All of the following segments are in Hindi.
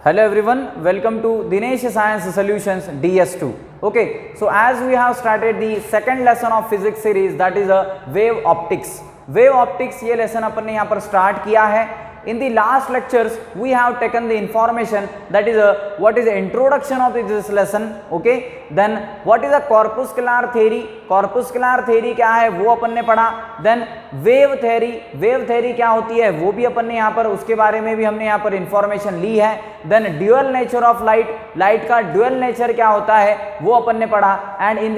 Hello everyone, welcome to Dinesh Science Solutions DS2. Okay, so as we have started the second lesson of physics series, that is a wave optics. Wave optics ये lesson अपन ने यहाँ पर start किया है. In the last lectures we have taken the information, that is what is the introduction of this lesson. Okay, then what is a corpuscular theory. Corpuscular theory क्या है वो अपन ने पढ़ा. Then wave theory क्या होती है वो भी अपन ने यहाँ पर उसके बारे में भी हमने यहाँ पर information ली है. Then dual nature of light का dual nature क्या होता है वो अपन ने पढ़ा. And in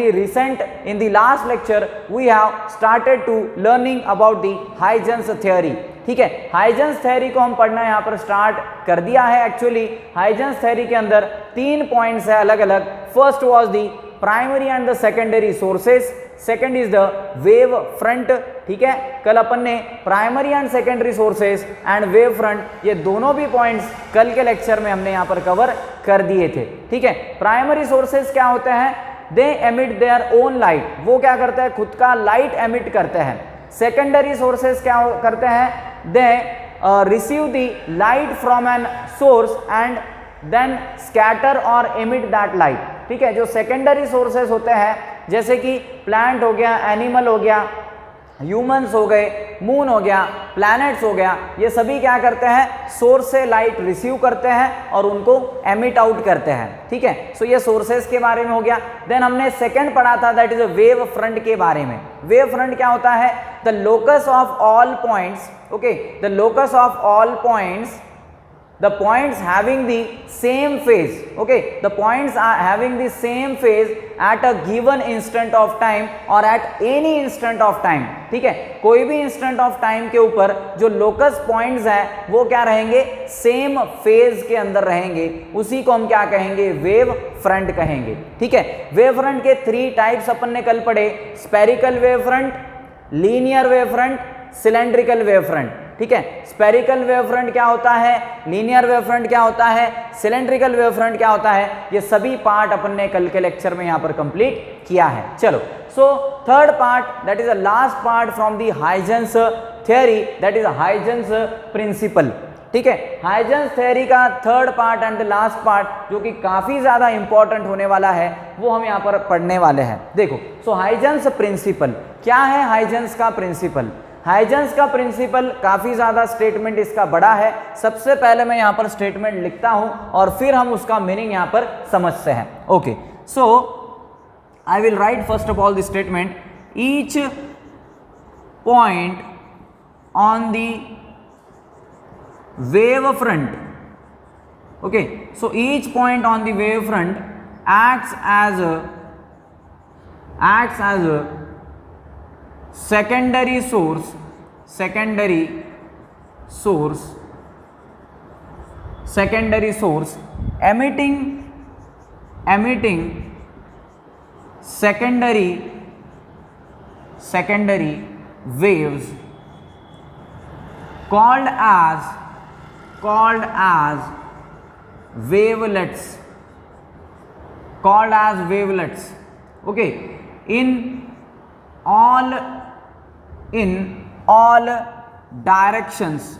the last lecture we have started to learning about the Huygens theory. ठीक है, हाइजेंस थ्योरी को हम पढ़ना यहाँ पर स्टार्ट कर दिया है. एक्चुअली हाइजेंस थ्योरी के अंदर 3 पॉइंट्स है अलग अलग. First was the primary and the secondary sources, second is the wave front. ठीक है, कल अपन ने primary and secondary sources and wave front ये दोनों भी पॉइंट्स कल के लेक्चर में हमने यहाँ पर कवर कर दिए थे. ठीक है, प्राइमरी सोर्सेस क्या होते हैं, दे एमिट देयर ओन लाइट, वो क्या करते हैं खुद का लाइट एमिट करते हैं. सेकेंडरी सोर्सेस क्या करते हैं, they receive the light from an source and then scatter or emit that light. ठीक है, जो सेकेंडरी सोर्सेस होते हैं जैसे कि प्लांट हो गया, एनिमल हो गया, ह्यूमंस हो गए, मून हो गया, प्लैनेट्स हो गया, ये सभी क्या करते हैं सोर्स से लाइट रिसीव करते हैं और उनको एमिट आउट करते हैं. ठीक है, सो ये सोर्सेस के बारे में हो गया. देन हमने सेकंड पढ़ा था, दैट इज वेव फ्रंट के बारे में. वेव फ्रंट क्या होता है, the locus of all points. Okay, the locus of all points, the points having the same phase. Okay, the points are having the same phase at a given instant of time or at any instant of time. ठीक है, कोई भी instant of time के ऊपर जो locus points हैं वो क्या रहेंगे, same phase के अंदर रहेंगे, उसी को हम क्या कहेंगे, wave front कहेंगे. ठीक है, wave front के 3 types अपन ने कल पढ़े, spherical wave front, linear wave front, cylindrical wave front. ठीक है, स्पेरिकल वेव फ्रंट क्या होता है, लीनियर वेव फ्रंट क्या होता है, सिलेंड्रिकल वेव फ्रंट क्या होता है, ये सभी पार्ट अपन ने कल के लेक्चर में यहाँ पर कंप्लीट किया है. चलो, so third part, that is the last part from the Huygens theory, that is Huygens principle. ठीक है, हाइजेंस थ्योरी का third part and the last part जो कि काफी ज्यादा इंपॉर्टेंट होने वाला है वो हम यहाँ पर पढ़ने वाले हैं. देखो, सो हाइजेंस प्रिंसिपल क्या है. हाइजेंस का प्रिंसिपल, हाइजेंस का प्रिंसिपल काफी ज्यादा स्टेटमेंट इसका बड़ा है. सबसे पहले मैं यहां पर स्टेटमेंट लिखता हूं और फिर हम उसका मीनिंग यहां पर समझते हैं. Okay, so I will write first of all the statement, each point on the wave front. Okay, so each point on the wave front acts as a secondary source emitting secondary waves called as wavelets. Okay, in all directions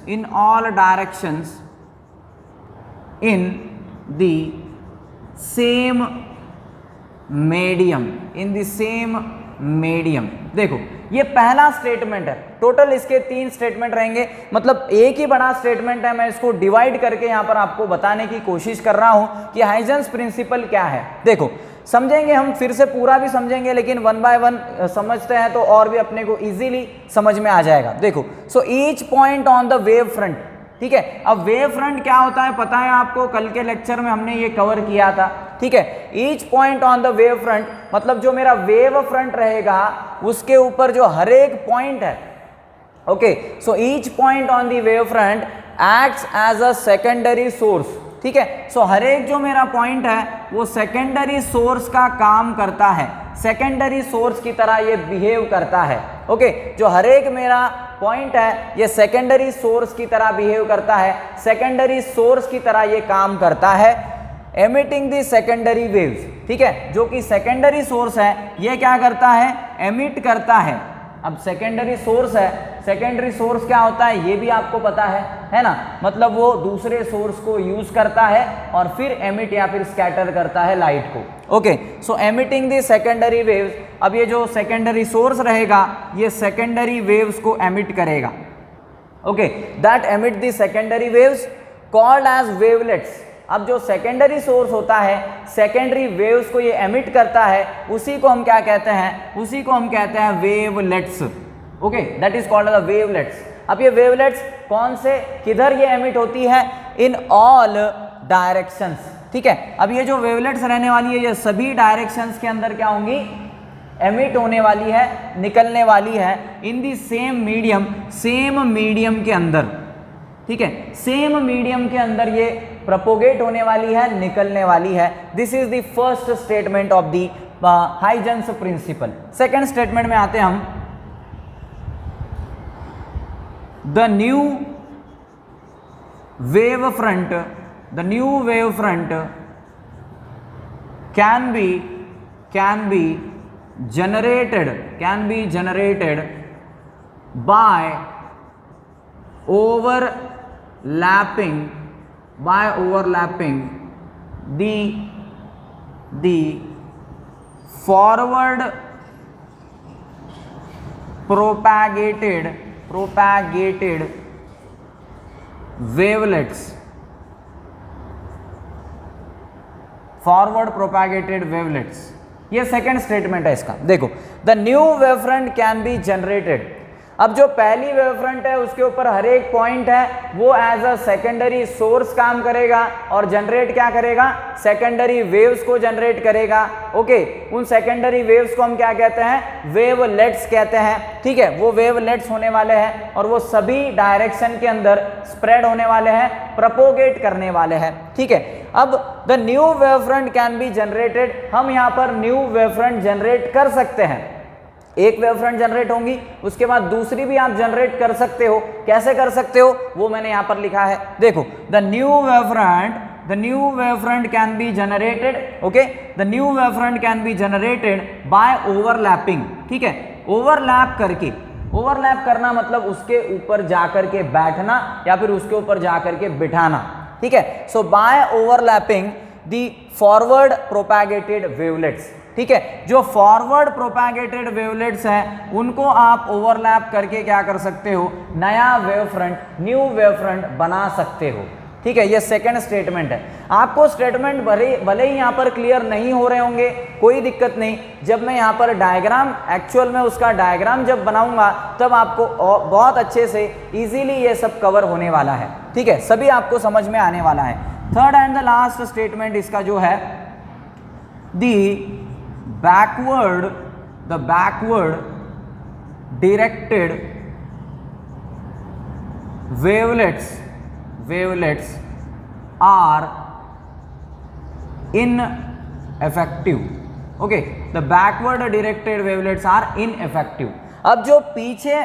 in the same medium. देखो, ये पहला स्टेटमेंट है. टोटल इसके 3 स्टेटमेंट रहेंगे, मतलब एक ही बड़ा स्टेटमेंट है. मैं इसको डिवाइड करके यहाँ पर आपको बताने की कोशिश कर रहा हूँ कि हाइजेंस प्रिंसिपल क्या है. देखो, समझेंगे हम, फिर से पूरा भी समझेंगे, लेकिन 1 बाय 1 समझते हैं तो और भी अपने को इजीली समझ में आ जाएगा. देखो, सो each point on the wave front. ठीक है, अब वेव फ्रंट क्या होता है पता है आपको, कल के लेक्चर में हमने ये कवर किया था. ठीक है, each point on the wave front मतलब जो मेरा वेव फ्रंट रहेगा उसके ऊपर जो हर एक पॉइंट है. Okay, so each point on the wave front acts as a secondary source. ठीक है, सो हर एक जो मेरा पॉइंट है वो सेकेंडरी सोर्स का काम करता है, सेकेंडरी सोर्स की तरह ये बिहेव करता है. ओके, जो हर एक मेरा पॉइंट है ये सेकेंडरी सोर्स की तरह बिहेव करता है, सेकेंडरी सोर्स की तरह ये काम करता है, एमिटिंग द सेकेंडरी वेव्स. ठीक है, जो कि सेकेंडरी सोर्स है ये क्या करता है, एमिट करता है. अब सेकेंडरी सोर्स है, सेकेंडरी सोर्स क्या होता है ये भी आपको पता है, है ना, मतलब वो दूसरे सोर्स को यूज करता है और फिर एमिट या फिर स्कैटर करता है लाइट को। Okay, so emitting the secondary waves, अब ये जो सेकेंडरी सोर्स रहेगा ये सेकेंडरी वेव्स को एमिट करेगा। Okay, that emit the secondary waves called as wavelets. अब जो सेकेंडरी सोर्स होता है, सेकेंडरी वेव्स को ये एमिट करता है, उसी को हम क्या कहते हैं, उसी को हम कहते हैं wavelets. Okay, that is called the wavelets. अब ये वेवलेट्स कौन से, किधर ये एमिट होती है, इन ऑल डायरेक्शंस। ठीक है, अब ये जो वेवलेट्स रहने वाली है ये सभी डायरेक्शंस के अंदर क्या होंगी, एमिट होने वाली है, निकलने वाली है, in the same medium, same medium के अंदर। ठीक है, सेम मीडियम के अंदर ये प्रोपोगेट होने वाली है, निकलने वाली है। This is the first statement of the Huygens principle. Second statement में आते हैं हम, the new wave front, the new wave front can be generated by overlapping the forward propagated wavelets, forward propagated wavelets. ये सेकंड स्टेटमेंट है इसका। देखो, the new wave front can be generated. अब जो पहली वेव फ्रंट है उसके ऊपर हर एक पॉइंट है वो एज अ सेकेंडरी सोर्स काम करेगा और जनरेट क्या करेगा, सेकेंडरी वेव्स को जनरेट करेगा। ओके, उन सेकेंडरी वेव्स को हम क्या कहते हैं, वेवलेट्स कहते हैं। ठीक है, वो वेवलेट्स होने वाले हैं और वो सभी डायरेक्शन के अंदर स्प्रेड होने वाले हैं, प्रोपोगेट करने वाले हैं। ठीक है, अब the new wave front can be generated, हम यहाँ पर न्यू वेव फ्रंट जनरेट कर सकते हैं। एक वेव फ्रंट जनरेट होंगी, उसके बाद दूसरी भी आप जनरेट कर सकते हो। कैसे कर सकते हो वो मैंने यहाँ पर लिखा है। देखो, the new wave front can be generated, okay, the new wave front can be generated by overlapping. ठीक है, ओवरलैप करके, ओवरलैप करना मतलब उसके ऊपर जाकर के बैठना या फिर उसके ऊपर जाकर के बिठाना। ठीक है, so by overlapping the forward propagated wavelets. ठीक है, जो फॉरवर्ड प्रोपैगेटेड वेवलेट्स हैं उनको आप ओवरलैप करके क्या कर सकते हो, नया wave front, new wave front बना सकते हो। ठीक है, ये सेकंड स्टेटमेंट है। आपको स्टेटमेंट भले ही यहाँ पर क्लियर नहीं हो रहे होंगे, कोई दिक्कत नहीं। जब मैं यहाँ पर डायग्राम, एक्चुअल में उसका डायग्राम जब बनाऊंगा तब आपको बहुत अच्छे से इजीली ये सब कवर होने वाला है। ठीक है, सभी आपको समझ में आने वाला है। Third and the last statement इसका जो है, backward directed wavelets are ineffective. Okay, the backward directed wavelets are ineffective. अब जो पीछे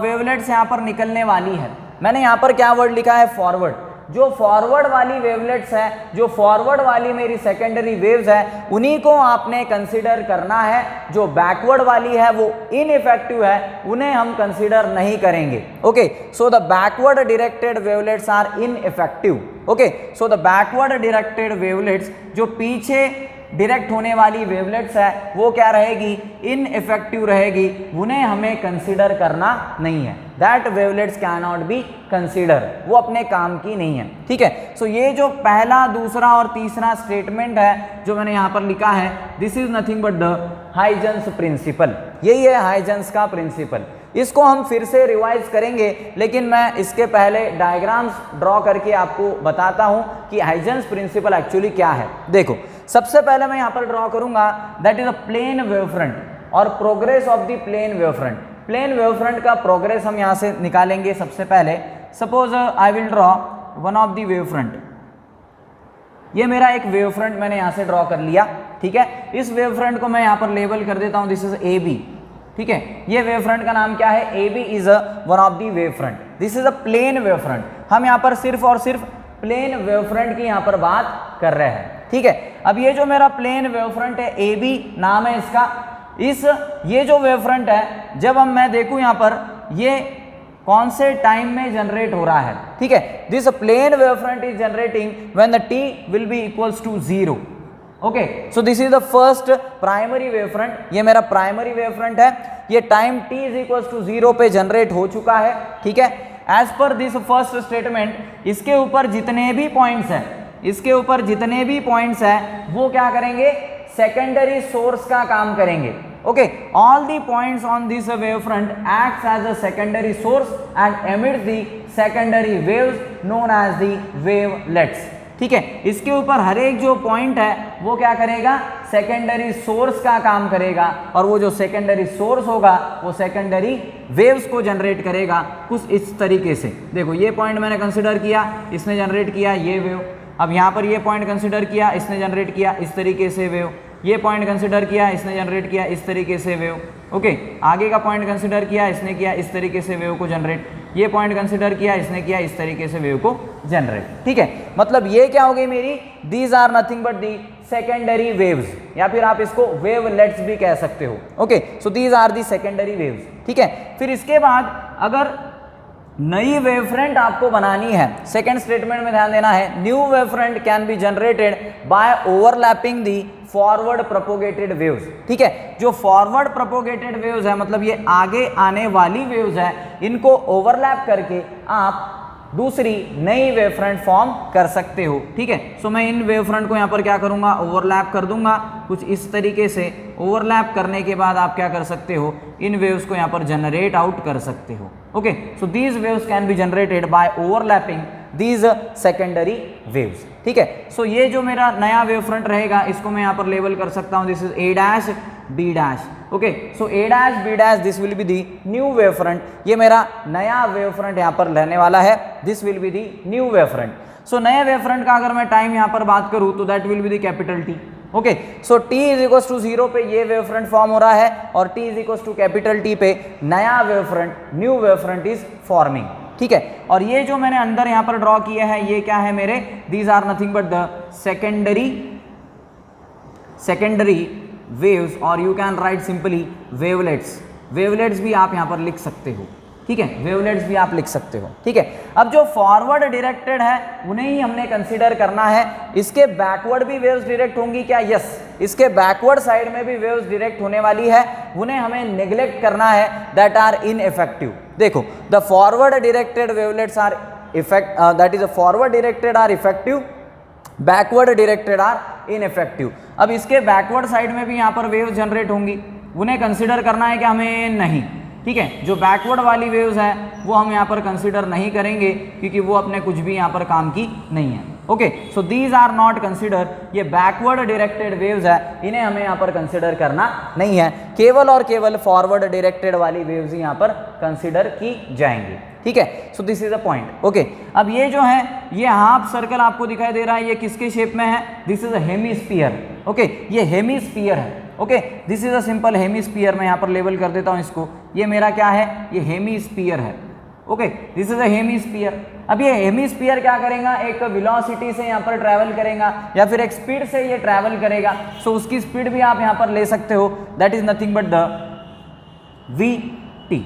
वेवलेट्स यहाँ पर निकलने वाली है, मैंने यहाँ पर क्या वर्ड लिखा है, फॉरवर्ड। जो फॉरवर्ड वाली वेवलेट्स है, जो फॉरवर्ड वाली मेरी सेकेंडरी वेव्स है, उन्हीं को आपने कंसीडर करना है। जो बैकवर्ड वाली है वो इनइफेक्टिव है, उन्हें हम कंसीडर नहीं करेंगे। Okay, so the backward directed wavelets are ineffective. Okay, so the backward directed wavelets, जो पीछे डायरेक्ट होने वाली वेवलेट्स है वो क्या रहेगी, इनइफेक्टिव रहेगी, उन्हें हमें कंसीडर करना नहीं है। That wavelets can not be consider, वो अपने काम की नहीं है। ठीक है, सो ये जो पहला, दूसरा और तीसरा स्टेटमेंट है जो मैंने यहाँ पर लिखा है, this is nothing but the Huygens principle. यही है हाइजेंस का प्रिंसिपल। इसको हम फिर से रिवाइज करेंगे, लेकिन मैं इसके पहले डायग्राम्स ड्रॉ करके आपको बताता हूं कि हाइजेंस प्रिंसिपल एक्चुअली क्या है। देखो, सबसे पहले मैं यहाँ पर ड्रॉ करूंगा, that is a plane wave front और progress of the plane wave front. Plane wave front का प्रोग्रेस हम यहाँ से निकालेंगे। सबसे पहले suppose I will draw one of the wave front. ये मेरा एक वेव फ्रंट मैंने यहाँ से ड्रॉ कर लिया। ठीक है, इस वेव फ्रंट को मैं यहाँ पर लेबल कर देता हूँ, दिस इज ए बी। ठीक है, ये वेव फ्रंट का नाम क्या है, A B is one of the wave front. This is a plane wave front. हम यहाँ पर सिर्फ और सिर्फ प्लेन वेव फ्रंट की यहाँ पर बात कर रहे हैं। ठीक है, अब ये जो मेरा प्लेन वेव फ्रंट है, ए बी नाम है इसका। ये जो वेव फ्रंट है, जब मैं देखूं यहाँ पर, ये कौन से टाइम में जनरेट हो रहा है, ठीक है। This plane wave front is generating when the T will be equals to 0। Okay, so this is the first primary wave front, ये मेरा प्राइमरी वेव फ्रंट है, ये time t is equals to 0 पे जनरेट हो चुका है, ठीक है। As per this first statement इसके ऊपर जितने भी पॉइंट्स हैं, इसके ऊपर जितने भी पॉइंट्स हैं वो क्या करेंगे, सेकेंडरी सोर्स का काम करेंगे। Okay, all the points on this wave front acts as a secondary source and emits the secondary waves known as the wavelets, ठीक है। इसके ऊपर हर एक जो पॉइंट है वो क्या करेगा, सेकेंडरी सोर्स का काम करेगा, और वो जो सेकेंडरी सोर्स होगा वो सेकेंडरी वेव्स को जनरेट करेगा कुछ इस तरीके से। देखो ये पॉइंट मैंने कंसिडर किया, इसने जनरेट किया ये वेव, अब यहाँ पर ये पॉइंट कंसिडर किया, इसने जनरेट किया इस तरीके से वेव, ये पॉइंट कंसिडर किया, इसने जनरेट किया इस तरीके से वेव। ओके, आगे का पॉइंट कंसिडर किया, इसने किया इस तरीके से वेव को जनरेट, ये पॉइंट कंसिडर किया, इसने किया इस तरीके से वेव को जनरेट, ठीक है। मतलब ये क्या हो गई मेरी, these are nothing but the secondary waves, या फिर आप इसको वेवलेट्स भी कह सकते हो। Okay, so these are the secondary waves, ठीक है। फिर इसके बाद अगर नई वेव फ्रंट आपको बनानी है, सेकेंड स्टेटमेंट में ध्यान देना है, new wave front can be generated by overlapping the forward propagated waves, ठीक है। जो फॉरवर्ड प्रोपोगेटेड वेव्स है, मतलब ये आगे आने वाली वेव्स है, इनको ओवरलैप करके आप दूसरी नई वेव फ्रंट फॉर्म कर सकते हो, ठीक है। सो मैं इन वेव फ्रंट को यहाँ पर क्या करूँगा, ओवरलैप कर दूंगा कुछ इस तरीके से। ओवरलैप करने के बाद आप क्या कर सकते हो, इन वेव्स को यहाँ पर जनरेट आउट कर सकते हो। Okay, so these waves can be generated by overlapping these secondary waves, ठीक है। सो ये जो मेरा नया वेव फ्रंट रहेगा, इसको मैं यहाँ पर लेबल कर सकता हूँ, this is A dash B dash. Okay, so A dash B dash this will be the new wave front, ये मेरा नया वेव फ्रंट यहाँ पर रहने वाला है, this will be the new wave front. So नए वेव फ्रंट का अगर मैं टाइम यहाँ पर बात करूँ तो that will be the capital T. Okay, so t is equal to 0 पे ये वेव फ्रंट फॉर्म हो रहा है, और t is equal to capital T पे नया wave front, new wave front is forming, ठीक है। और ये जो मैंने अंदर यहाँ पर ड्रॉ किया है, ये क्या है मेरे, these are nothing but the secondary waves, और you can write simply wavelets. Wavelets भी आप यहाँ पर लिख सकते हो, ठीक है, वेवलेट्स भी आप लिख सकते हो, ठीक है। अब जो फॉरवर्ड डायरेक्टेड है उन्हें ही हमने कंसीडर करना है। इसके बैकवर्ड भी वेव्स डायरेक्ट होंगी क्या, यस, इसके बैकवर्ड साइड में भी वेव्स डायरेक्ट होने वाली है, उन्हें हमें नेग्लेक्ट करना है, दैट आर इनइफेक्टिव। देखो, the forward directed wavelets are that is forward directed are effective, backward directed are ineffective. अब इसके बैकवर्ड साइड में भी यहाँ पर वेव्स जनरेट होंगी, उन्हें कंसीडर करना है कि हमें नहीं, ठीक है। जो बैकवर्ड वाली वेव्स हैं वो हम यहाँ पर कंसीडर नहीं करेंगे, क्योंकि वो अपने कुछ भी यहाँ पर काम की नहीं है। Okay, so these are not consider, ये बैकवर्ड डायरेक्टेड वेव्स है, इन्हें हमें यहाँ पर कंसीडर करना नहीं है, केवल और केवल फॉरवर्ड डायरेक्टेड वाली वेव्स ही यहाँ पर कंसीडर की जाएंगी, ठीक है। So this is a point. Okay, अब ये जो है, ये हाफ सर्कल आपको दिखाई दे रहा है, ये किसके शेप में है, this is a hemisphere. Okay, ये हेमीस्फीयर है। Okay, this is a simple hemisphere, मैं यहाँ पर लेबल कर देता हूँ इसको, ये मेरा क्या है, ये हेमीस्फीयर है। Okay, this is a hemisphere. अब ये हेमीस्फीयर क्या करेगा, एक वेलोसिटी से यहाँ पर ट्रैवल करेगा, या फिर एक स्पीड से ये ट्रैवल करेगा। सो उसकी स्पीड भी आप यहाँ पर ले सकते हो, that is nothing but the vt।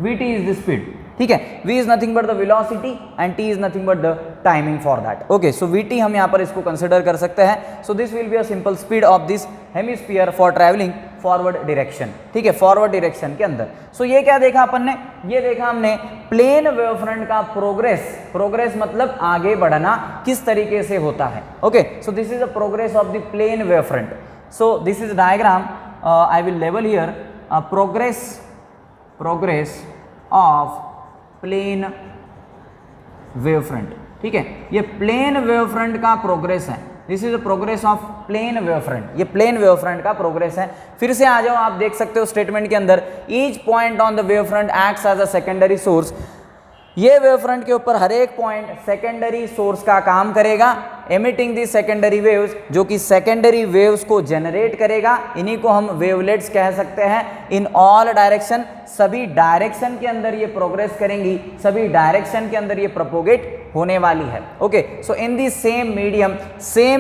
vt is the speed, ठीक है। v is nothing but the velocity and t is nothing but the timing for that. Okay, so vt हम यहाँ पर इसको कंसिडर कर सकते हैं। So this will be a simple speed of this hemisphere for travelling forward direction, ठीक है, फॉरवर्ड डायरेक्शन के अंदर। सो ये क्या देखा अपन ने, ये देखा हमने प्लेन वेव फ्रंट का प्रोग्रेस। प्रोग्रेस मतलब आगे बढ़ना किस तरीके से होता है। Okay, so this is the progress of the plane wave front. So this is diagram, I will label here progress of plane wave front, ठीक है। ये प्लेन वेव फ्रंट का प्रोग्रेस है, this is the progress of plane wave front, ये प्लेन वेव फ्रंट का प्रोग्रेस है। फिर से आ जाओ, आप देख सकते हो स्टेटमेंट के अंदर, each point on the wave front acts as a secondary source. ये वेव फ्रंट के ऊपर हर एक पॉइंट सेकेंडरी सोर्स का काम करेगा, एमिटिंग दी सेकेंडरी वेव्स, जो कि सेकेंडरी वेव्स को जनरेट करेगा। इन्हीं को हम वेवलेट्स कह सकते हैं। इन ऑल डायरेक्शन, सभी डायरेक्शन के अंदर ये प्रोग्रेस करेंगी, सभी डायरेक्शन के अंदर ये प्रोपोगेट होने वाली है। Okay, so in the same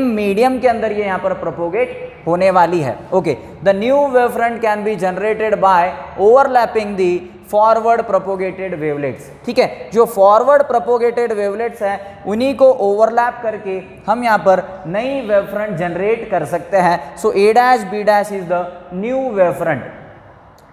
medium के अंदर ये यहाँ पर प्रोपोगेट होने वाली है। Okay, the new wave front can be generated by overlapping the forward propagated wavelets. ठीक है, जो फॉरवर्ड प्रोपोगेटेड वेवलेट्स हैं उन्हीं को ओवरलैप करके हम यहाँ पर नई वेव फ्रंट जनरेट कर सकते हैं। So A dash B dash is the new wave front.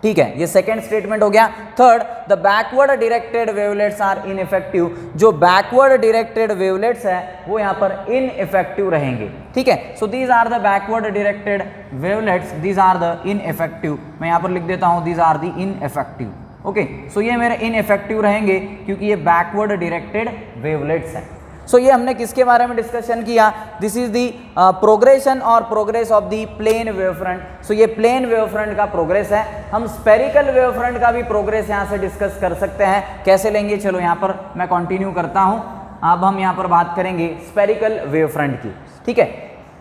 ठीक है, ये सेकेंड स्टेटमेंट हो गया। Third, the backward directed wavelets are ineffective. जो बैकवर्ड डायरेक्टेड वेवलेट्स है वो यहाँ पर इनइफेक्टिव रहेंगे। ठीक है, so these are the backward directed wavelets, these are the ineffective. मैं यहाँ पर लिख देता हूँ these are the ineffective. Okay, so ये मेरे इनइफेक्टिव रहेंगे क्योंकि ये बैकवर्ड डायरेक्टेड वेवलेट्स हैं। सो ये हमने किसके बारे में डिस्कशन किया? दिस इज दी प्रोग्रेशन और progress of the plane wave front. So ये प्लेन वेव फ्रंट का प्रोग्रेस है। हम स्पेरिकल वेव फ्रंट का भी प्रोग्रेस यहाँ से डिस्कस कर सकते हैं। कैसे लेंगे? चलो यहाँ पर मैं कंटिन्यू करता हूँ। अब हम यहाँ पर बात करेंगे स्पेरिकल वेव फ्रंट की। ठीक है,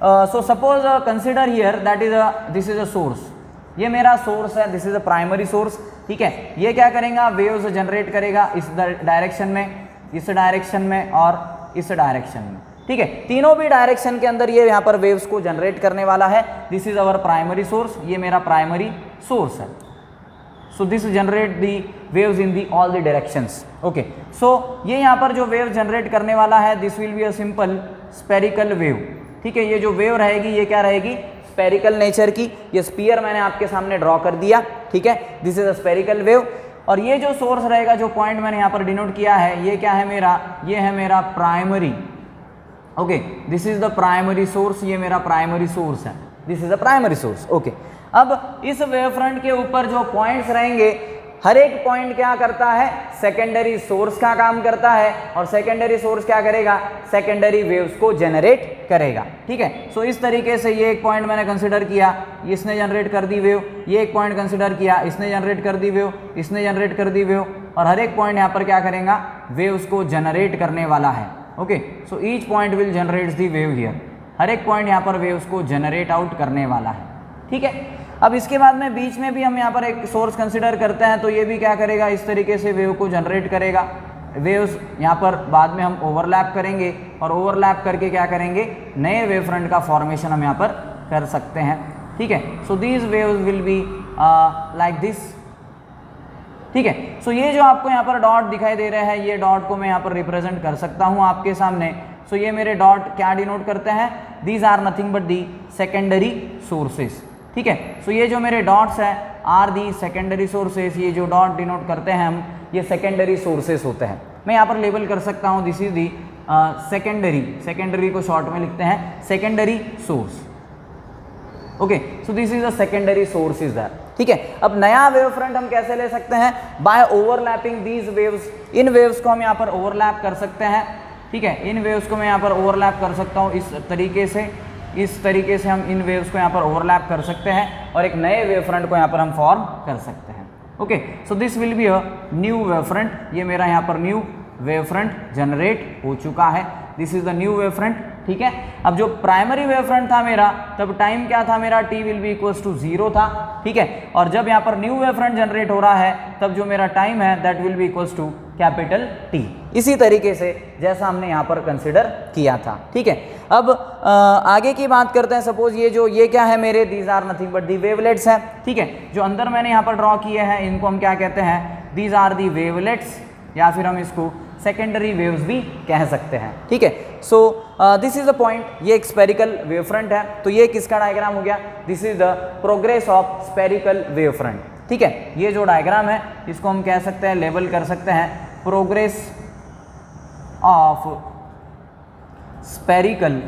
so suppose consider here that is this is a source. ये मेरा सोर्स है, this is a primary source. ठीक है, ये क्या करेगा? वेव्स जनरेट करेगा इस डायरेक्शन में, इस डायरेक्शन में और इस डायरेक्शन में। ठीक है, तीनों भी डायरेक्शन के अंदर ये यहाँ पर वेव्स को जनरेट करने वाला है। This is our primary source, ये मेरा प्राइमरी सोर्स है। So this generate the waves in the all the directions. Okay, so ये यहाँ पर जो वेव जनरेट करने वाला है this will be a simple spherical wave. ठीक है, ये जो वेव रहेगी ये क्या रहेगी? स्पेरिकल नेचर की। ये स्पीयर मैंने आपके सामने ड्रॉ कर दिया। ठीक है, this is a spherical wave. और ये जो सोर्स रहेगा, जो पॉइंट मैंने यहाँ पर डिनोट किया है, ये क्या है मेरा? ये है मेरा primary. Okay, this is the primary source, ये मेरा प्राइमरी सोर्स है, this is the primary source. Okay, अब इस वेव फ्रंट के ऊपर जो पॉइंट्स रहेंगे, हर एक पॉइंट क्या करता है? सेकेंडरी सोर्स का काम करता है। और सेकेंडरी सोर्स क्या करेगा? सेकेंडरी वेव्स को जनरेट करेगा। ठीक है, सो इस तरीके से ये एक पॉइंट मैंने कंसिडर किया, इसने जनरेट कर दी वेव। ये एक पॉइंट कंसिडर किया, इसने जनरेट कर दी वेव, इसने जनरेट कर दी वेव। और हर एक पॉइंट यहाँ पर क्या करेगा? वेव्स को जनरेट करने वाला है। Okay, so each point will generate the wave here. हर एक पॉइंट यहाँ पर वेव्स को जनरेट आउट करने वाला है। ठीक है, अब इसके बाद में बीच में भी हम यहाँ पर एक सोर्स कंसिडर करते हैं, तो ये भी क्या करेगा? इस तरीके से वेव को जनरेट करेगा। वेव्स यहाँ पर बाद में हम ओवरलैप करेंगे और ओवरलैप करके क्या करेंगे? नए वेव फ्रंट का फॉर्मेशन हम यहाँ पर कर सकते हैं। ठीक है, so these waves will be like this. ठीक है, सो ये जो आपको यहाँ पर डॉट दिखाई दे रहे हैं, ये डॉट को मैं यहाँ पर रिप्रेजेंट कर सकता हूँ आपके सामने। सो ये मेरे डॉट क्या डिनोट करते हैं? These are nothing but the secondary sources. ठीक है, सो ये जो मेरे डॉट्स हैं आर दी सेकेंडरी सोर्सेस। ये जो डॉट डिनोट करते हैं हम, ये सेकेंडरी सोर्सेस होते हैं। मैं यहाँ पर लेबल कर सकता हूँ this is the secondary. Secondary को शॉर्ट में लिखते हैं secondary source. Okay, so this is the secondary source is that. ठीक है, अब नया वेव फ्रंट हम कैसे ले सकते हैं? By overlapping these waves. इन वेव्स को हम यहाँ पर ओवरलैप कर सकते हैं। ठीक है, इन वेव्स को मैं यहाँ पर ओवरलैप कर सकता हूँ इस तरीके से। इस तरीके से हम इन वेव्स को यहाँ पर ओवरलैप कर सकते हैं और एक नए वेव फ्रंट को यहाँ पर हम फॉर्म कर सकते हैं। Okay, so this will be a new wave front. ये मेरा यहाँ पर न्यू वेव फ्रंट जनरेट हो चुका है। This is the new wave front. ठीक है, अब जो प्राइमरी वेव फ्रंट था मेरा, तब टाइम क्या था मेरा? t will be equals to 0 था। ठीक है, और जब यहाँ पर न्यू वेव फ्रंट जनरेट हो रहा है, तब जो मेरा टाइम है that will be equals to capital T। इसी तरीके से जैसा हमने यहाँ पर कंसिडर किया था। ठीक है, अब आगे की बात करते हैं। सपोज ये क्या है मेरे? These are nothing but the wavelets हैं। ठीक है, जो अंदर मैंने यहाँ पर ड्रॉ किए हैं इनको हम क्या कहते हैं? दीज आर दी वेवलेट्स, या फिर हम इसको सेकेंडरी वेव्स भी कह सकते हैं। ठीक है, so this is the point. ये एक स्पेरिकल वेव फ्रंट है, तो ये किसका डायग्राम हो गया? This is the progress of spherical wave front. ठीक है, ये जो डायग्राम है इसको हम कह सकते हैं, लेबल कर सकते हैं progress of spherical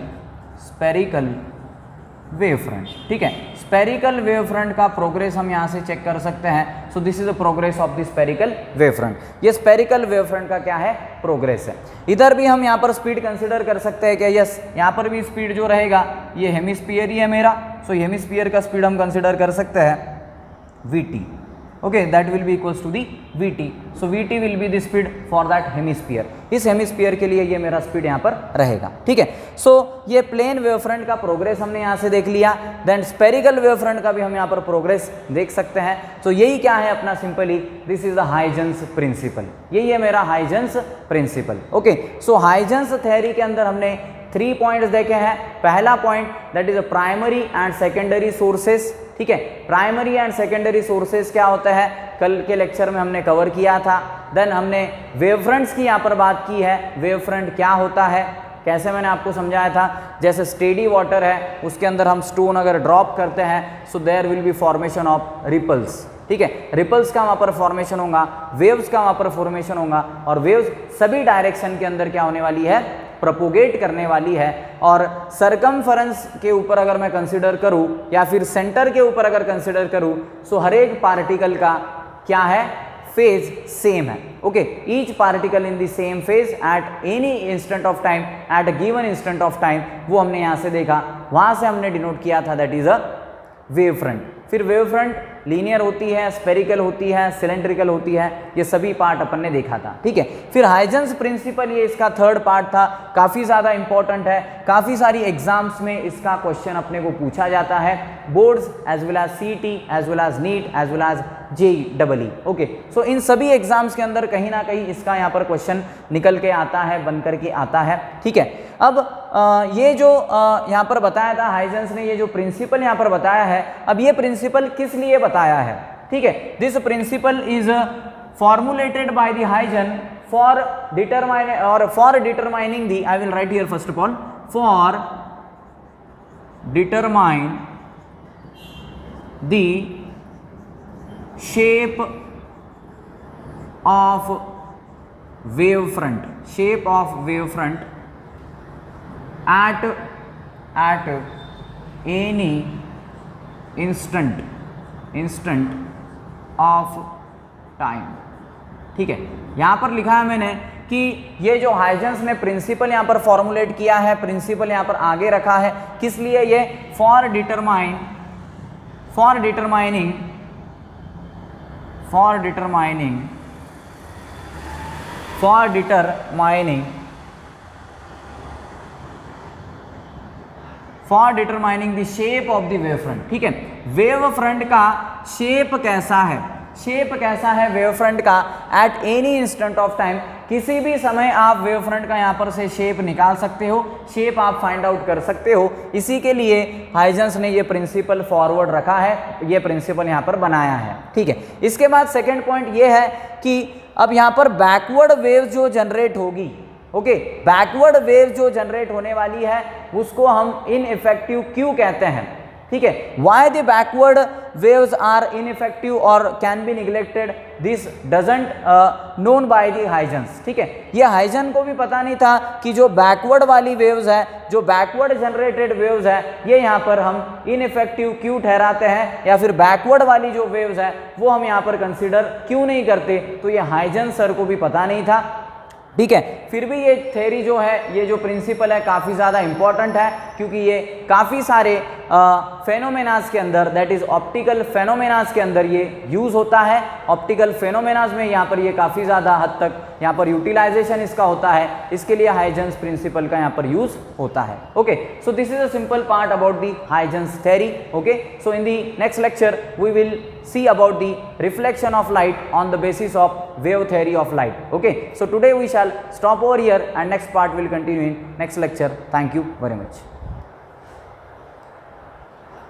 wave front. ठीक है, स्पेरिकल वेव फ्रंट का प्रोग्रेस हम यहाँ से चेक कर सकते हैं। सो this is the progress of the spherical wave front. ये स्पेरिकल वेव फ्रंट का क्या है? प्रोग्रेस है। इधर भी हम यहाँ पर स्पीड कंसिडर कर सकते हैं क्या? यस, यहाँ पर भी स्पीड जो रहेगा ये हेमिस्फीयर ही है मेरा। सो हेमिस्फीयर का स्पीड हम कंसिडर कर सकते हैं vt। Okay, that will be equals to the vt। So vt will be the speed for that hemisphere. इस हेमिस्फीयर के लिए ये मेरा स्पीड यहाँ पर रहेगा। ठीक है, सो ये प्लेन वेव फ्रंट का प्रोग्रेस हमने यहाँ से देख लिया। देन स्पेरिकल वेव फ्रंट का भी हम यहाँ पर प्रोग्रेस देख सकते हैं। तो यही क्या है अपना? Simply this is the Huygens principle. यही है मेरा Huygens principle. Okay, so Huygens theory के अंदर हमने 3 पॉइंट्स देखे हैं। पहला point that is primary and secondary sources. ठीक है, प्राइमरी एंड सेकेंडरी सोर्सेस क्या होता है? कल के लेक्चर में हमने कवर किया था। देन हमने वेव फ्रंट्स की यहाँ पर बात की है, वेव फ्रंट क्या होता है, कैसे मैंने आपको समझाया था, जैसे स्टेडी वाटर है उसके अंदर हम स्टोन अगर ड्रॉप करते हैं so there will be formation of ripples, ठीक है, रिपल्स का वहाँ पर फॉर्मेशन होगा, वेव्स का वहाँ पर फॉर्मेशन होगा, और वेव्स सभी डायरेक्शन के अंदर क्या होने वाली है, प्रोपोगेट करने वाली है। और सरकमफरेंस के ऊपर अगर मैं कंसिडर करूँ या फिर सेंटर के ऊपर अगर कंसिडर करूँ सो हर एक पार्टिकल का क्या है, फेज सेम है। Okay, each particle in the same phase at any instant of time, at a given instant of time, वो हमने यहाँ से देखा, वहाँ से हमने डिनोट किया था, that is a wave front. फिर वेव फ्रंट लीनियर होती है, स्पेरिकल होती है, सिलेंड्रिकल होती है, ये सभी पार्ट अपन ने देखा था, ठीक है। फिर हाइजेंस प्रिंसिपल, ये इसका थर्ड पार्ट था, काफ़ी ज़्यादा इंपॉर्टेंट है, काफ़ी सारी एग्जाम्स में इसका क्वेश्चन अपने को पूछा जाता है, boards as well as CET as well as NEET as well as JEE। Okay, so इन सभी एग्जाम्स के अंदर कहीं ना कहीं इसका यहाँ पर क्वेश्चन निकल के आता है, बन करके आता है, ठीक है। अब ये जो यहाँ पर बताया था हाइजेंस ने, ये जो प्रिंसिपल यहाँ पर बताया है, अब ये प्रिंसिपल किस लिए बताया है, ठीक है। This principle is formulated by the Huygens for determining the, I will write here first of all, for determine the shape of wave front, shape of wave front at any instant of time, ठीक है। यहाँ पर लिखा है मैंने कि ये जो हाइजेंस ने प्रिंसिपल यहाँ पर फॉर्मुलेट किया है, प्रिंसिपल यहाँ पर आगे रखा है, किस लिए, ये for determining the shape of the wave front, ठीक है। वेव फ्रंट का शेप कैसा है, वेव फ्रंट का at any instant of time, किसी भी समय आप वेव फ्रंट का यहाँ पर से शेप निकाल सकते हो, शेप आप फाइंड आउट कर सकते हो। इसी के लिए हाइजेंस ने ये प्रिंसिपल फॉरवर्ड रखा है, ये प्रिंसिपल यहाँ पर बनाया है, ठीक है। इसके बाद सेकेंड पॉइंट ये है कि अब यहाँ पर बैकवर्ड वेव जो जनरेट होगी, ओके, बैकवर्ड वेव जो जनरेट होने वाली है उसको हम इनइफेक्टिव क्यों कहते हैं, ठीक है। Why the backward waves are ineffective और can be neglected, this doesn't known by the Huygens, ठीक है। ये हाइजेन को भी पता नहीं था कि जो बैकवर्ड वाली वेव्स है, जो बैकवर्ड जनरेटेड वेव्स है, ये यहाँ पर हम इनइफेक्टिव क्यों ठहराते हैं, या फिर बैकवर्ड वाली जो वेव्स है वो हम यहाँ पर कंसिडर क्यों नहीं करते, तो ये हाइजेन सर को भी पता नहीं था, ठीक है। फिर भी ये थ्योरी जो है, ये जो प्रिंसिपल है काफ़ी ज़्यादा इंपॉर्टेंट है, क्योंकि ये काफ़ी सारे फेनोमेनास के अंदर, दैट इज ऑप्टिकल फेनोमेनास के अंदर ये यूज़ होता है। ऑप्टिकल फेनोमेनास में यहाँ पर ये काफ़ी ज़्यादा हद तक यहाँ पर यूटिलाइजेशन इसका होता है, इसके लिए हाइजेंस प्रिंसिपल का यहाँ पर यूज़ होता है। Okay, so this is a simple part about the Huygens theory. Okay, so in the next lecture we will see about the reflection of light on the basis of wave theory of light. Okay, so today we shall stop over here and next part will continue in next lecture. Thank you very much.